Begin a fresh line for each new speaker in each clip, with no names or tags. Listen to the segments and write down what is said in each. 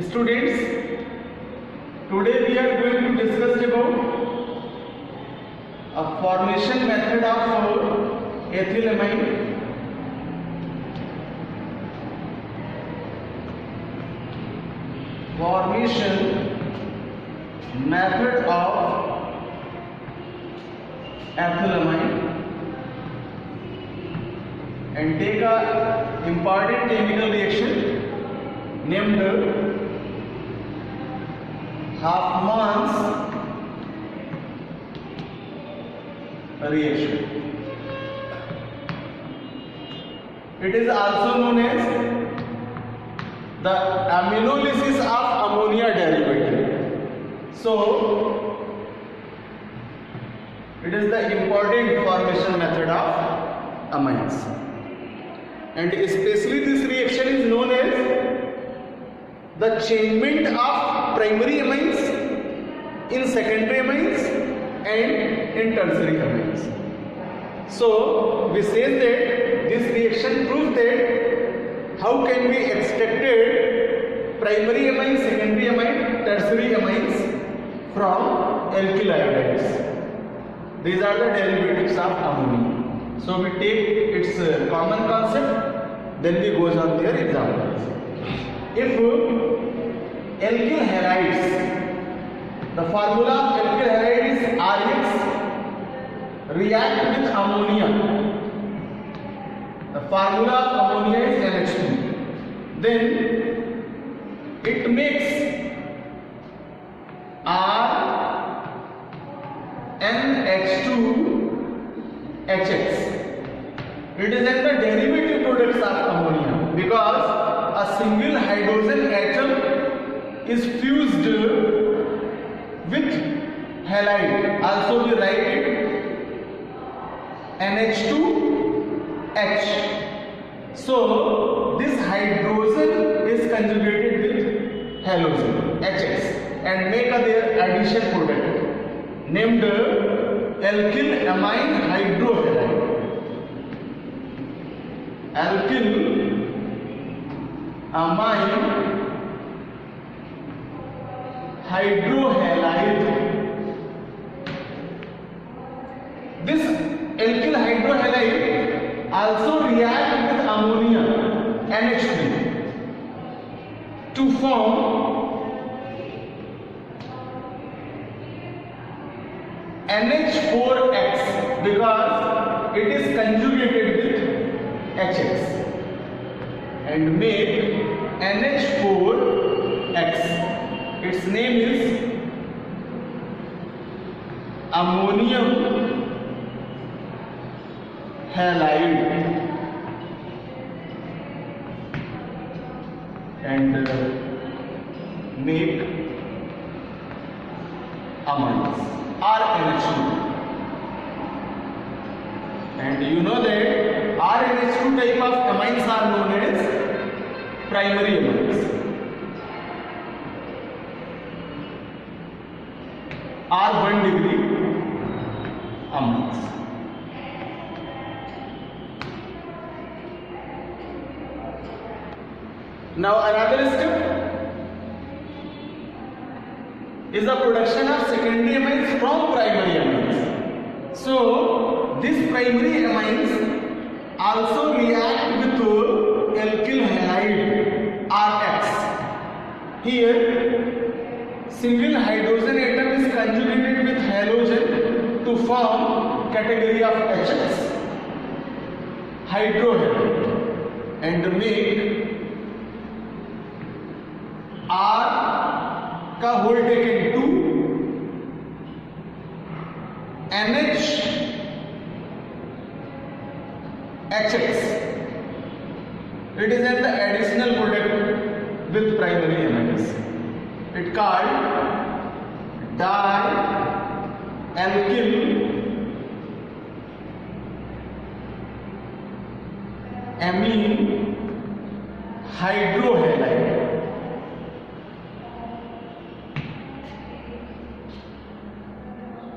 Students, today we are going to discuss about a formation method of ethylamine. Formation method of ethylamine, and take a important chemical reaction named Huffman's reaction. It is also known as the aminolysis of ammonia derivative. So it is the important formation method of amines, and especially this reaction is known as the changement of primary amines in secondary amines and in tertiary amines. So we say that this reaction proves that how can we extracted primary amines, secondary amines, tertiary amines from alkyl iodides. These are the derivatives of ammonia. So we take its common concept, then we goes on their examples. If alkyl halides, the formula of alkyl halide is RX, react with ammonia. The formula of ammonia is NH2. Then it makes NH2HX. It is in the derivative products of ammonia because a single hydrogen atom is fused with halide. Also we write it NH2H. So this hydrogen is conjugated with halogen HX and make their addition product named alkyl amine hydrohalide. Alkyl amine hydrohalide. This alkyl hydrohalide also react with ammonia NH3 to form NH4X because it is conjugated with HX and make NH4X. Its name is ammonium halide and make amines RNH2. And you know that RNH2 type of amines are known as primary amines. R1 degree amines. Now another step is the production of secondary amines from primary amines. So these primary amines also react with alkyl halide RX. Here single hydrogen atom is conjugated with halogen to form category of HX hydrohalide and make R का whole taken 2 NH HX. It is an additional product with primary amines. It called dialkyl amine hydrohalide.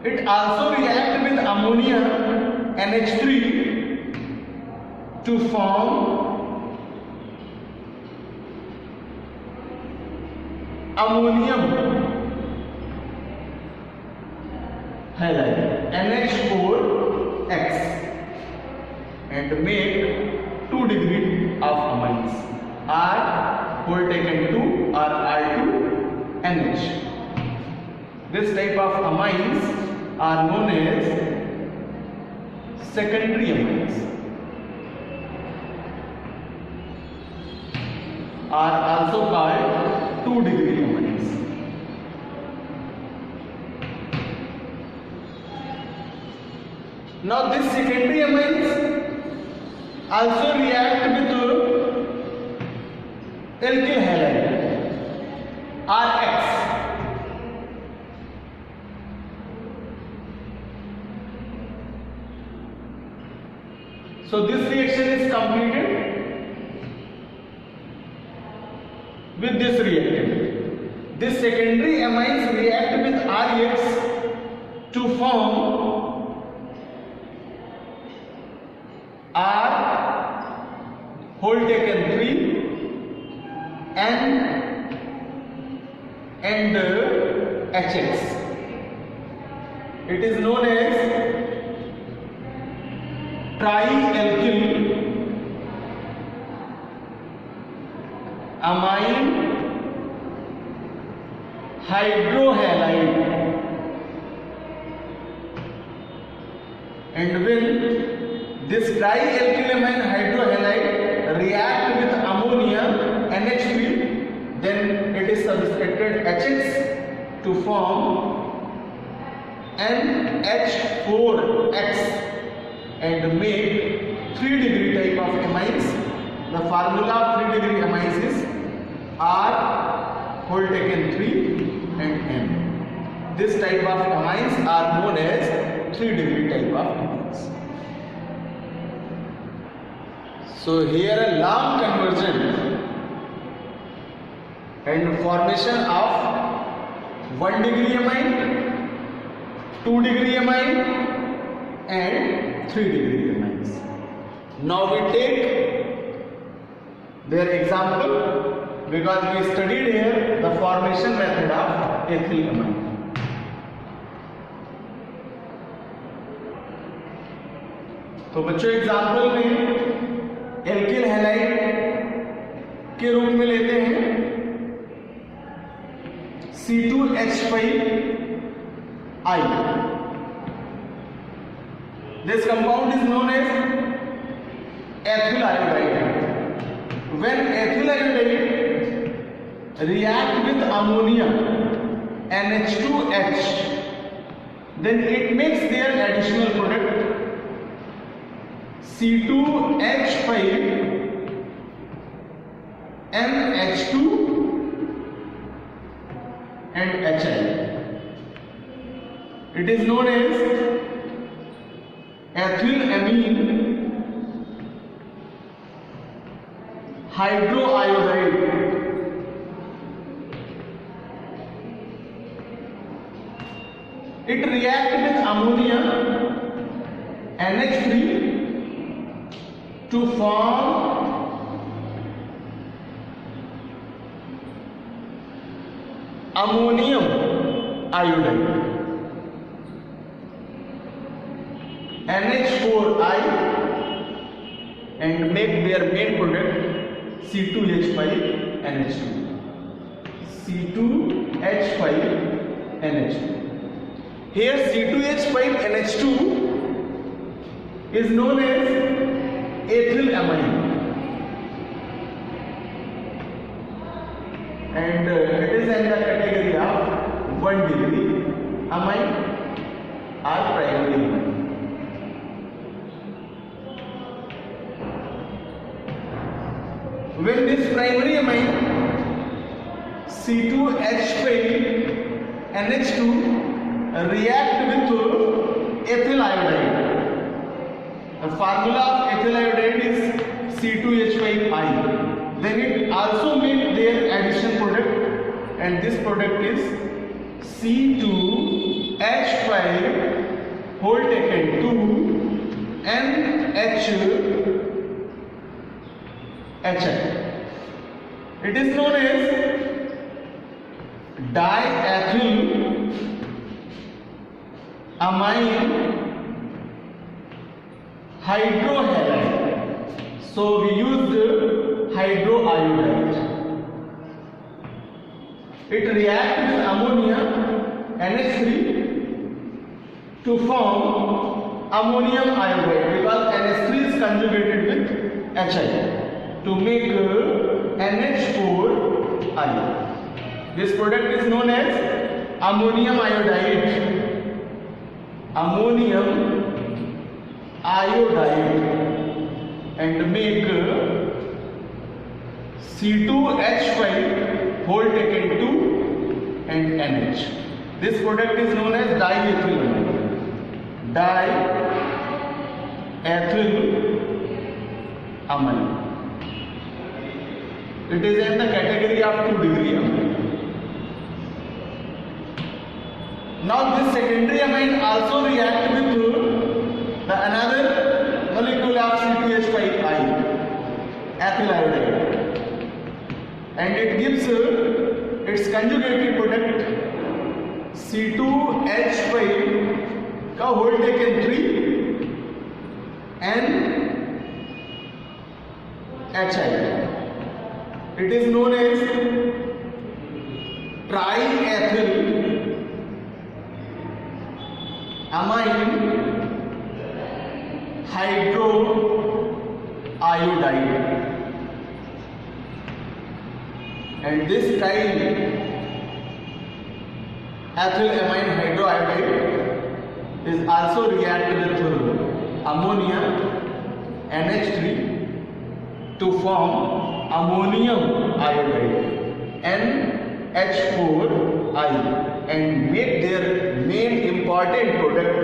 It also reacts with ammonia NH3 to form ammonium halide NH4X and make 2 degree of amines R whole taken 2 or R2NH. This type of amines are known as secondary amines, are also called 2 degree amines. Now this secondary amines also react with alkyl halide RX. So this reaction is completed with this reactant. This secondary amines react with RX to form R whole taken 3 and HX. It is known as trialkyl amine hydrohalide, and when this trialkyl amine hydrohalide react with ammonia NH3, then it is substituted HX to form NH4X and make 3 degree type of amines. The formula of 3 degree amines is R whole taken 3 and N. This type of amines are known as 3 degree type of amines. So here a long conversion and formation of 1 degree amine, 2 degree amine and 3 degree amines. Now we take their example because we studied here the formation method of ethyl amine. तो बच्चों example में alkyl halide के रूप में लेते हैं C2H5I. This compound is known as ethyl iodide. When ethyl iodide react with ammonia NH2H, then it makes their additional product C2H5NH2 and HI. It is known as ethylamine hydroiodide. It reacts with ammonia NH3 to form ammonium iodide NH4I and make their main product C2H5NH2. C2H5NH2. Here C2H5NH2 is known as ethyl amine and it is in the category of 1 degree amine or primary amine. When this primary amine C2H5NH2 react with ethyl iodide, the formula of ethyl iodide is C2H5I. Then it also makes their addition product and this product is C2H5 whole taken 2 NH HI. It is known as diethylamine hydrohalide. So we used hydroiodide. It reacts with ammonia NH3 to form ammonium iodide because NH3 is conjugated with Hi to make NH4I. This product is known as ammonium iodide. Ammonium iodide, and make C2H5 whole taken 2 and NH. This product is known as diethylamine. Diethylamine. It is in the category of 2 degree amine. Now this secondary amine also react with the another molecule of C2H5I, ethyl iodide, and it gives its conjugated product C2H5 का whole taken 3 and HI. It is known as triethyl amine hydroiodide, and this triethylamine hydroiodide is also react with ammonia NH3 to form ammonium iodide NH4I and make their main important product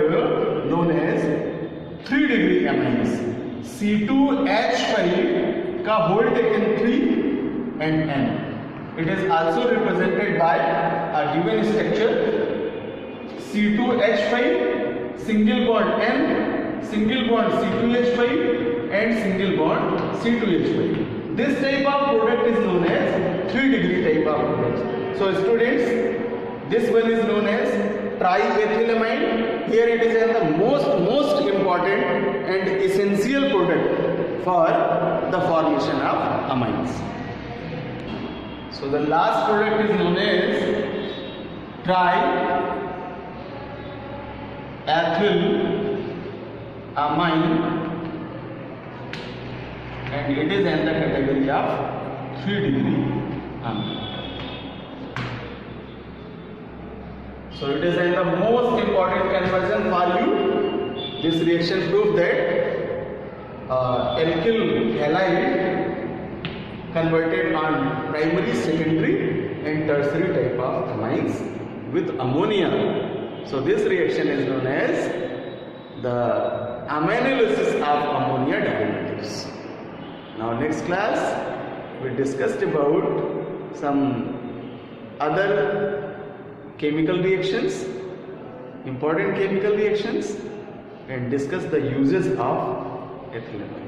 known as 3 degree amines. C2H5 का whole taken 3 and N. It is also represented by a given structure C2H5 single bond N, single bond C2H5 and single bond C2H5. This type of product is known as 3 degree type of product. So students, this one is known as triethylamine. Here it is the most important and essential product for the formation of amines. So the last product is known as triethylamine, and it is in the category of 3 degree amine. So it is the most important conversion for you. This reaction proves that alkyl halide converted on primary, secondary and tertiary type of amines with ammonia. So this reaction is known as the aminolysis of ammonia derivatives. Now next class we discussed about some other chemical reactions, important chemical reactions, and discuss the uses of ethylene.